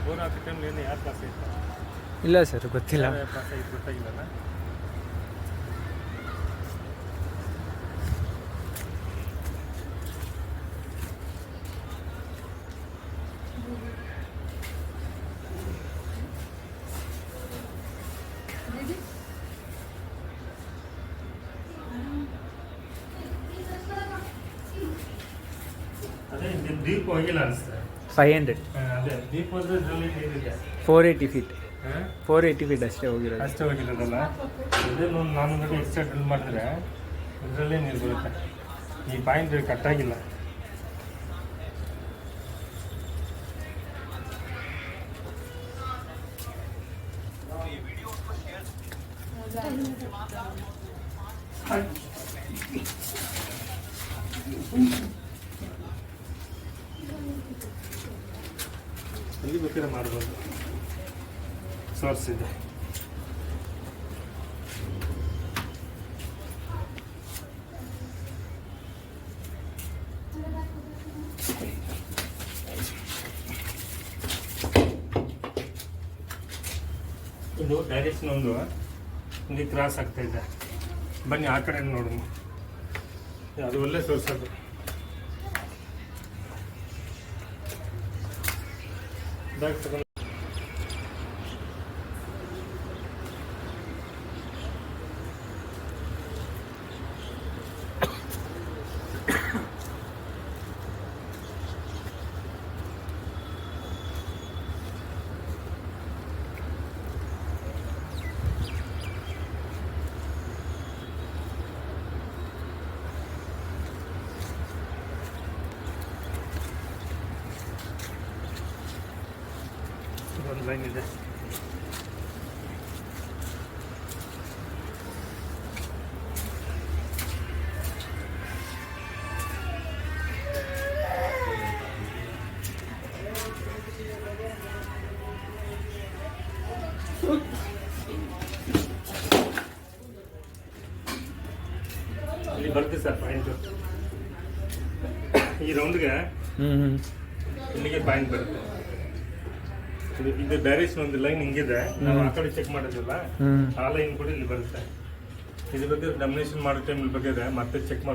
Bore ಹಾಕೋ timely ಏನು ಯಾರು ಪಾಸ್ ಇತ್ತು? ಇಲ್ಲ ಸರ್, ಗೊತ್ತಿಲ್ಲ. ಪಾಸ್ ಆಗಿ ಗೊತ್ತಾಗಿಲ್ಲಲ್ಲ. ಅದೇ ಡೀಪ್ ಹೋಗಿಲ್ಲ ಅನಿಸ್ತದೆ. 500. ಅದೇ ಡೀಪ್ ಹೋದ್ರೆ ಇದರಲ್ಲಿ ನೀರಿದೆ. 480 ಫೀಟ್. 480 ಫೀಟ್ ಅಷ್ಟೇ ಹೋಗಿರೋದು. ಅಷ್ಟೇ ಹೋಗಿರೋದಲ್ಲ. ಇದೇ ಒಂದು 400 ಅಡಿ ಎಕ್ಸ್ಟ್ರಾ ಡ್ರಿಲ್ ಮಾಡಿದ್ರೆ ಇದರಲ್ಲೇ ನೀರು ಬರುತ್ತೆ. ಈ ಪಾಯಿಂಟ್ ಕಟ್ಟಾಗಿಲ್ಲ. ಇಲ್ಲಿ ಬೇಕಾದ್ರೆ ಮಾಡ್ಬೋದು. ಸೋರ್ಸ್ ಇದೆ. ಇದು ಡೈರೆಕ್ಷನ್ ಒಂದು ಇಲ್ಲಿ ಕ್ರಾಸ್ ಆಗ್ತಾ ಇದೆ. ಬನ್ನಿ ಆ ಕಡೆ ನೋಡೋಣ. ಅದು ಒಳ್ಳೆ ಸೋರ್ಸ್ ಅದು. ಒಂದು ಲೈನ್ ಇದೆ. ಇಲ್ಲಿ ಬರುತ್ತೆ ಸರ್ ಪಾಯಿಂಟ್. ಈ ರೌಂಡ್ಗೆ ಇಲ್ಲಿಗೆ ಪಾಯಿಂಟ್ ಬರುತ್ತೆ. ಇದು ಡೈರೆಕ್ಷನ್ ಒಂದು ಲೈನ್ ಹಿಂಗಿದೆ. ನಾವು ಆ ಕಡೆ ಚೆಕ್ ಮಾಡೋದಿಲ್ಲ. ಆ ಲೈನ್ ಕೂಡ ಇಲ್ಲಿ ಬರುತ್ತೆ. ಇದ್ರ ಬಗ್ಗೆ ಡಮಿನೇಷನ್ ಮಾಡೋ ಟೈಮ್ ಬೇಕಾದ್ರೆ ಮತ್ತೆ ಚೆಕ್ ಮಾಡ್ಬೋದು.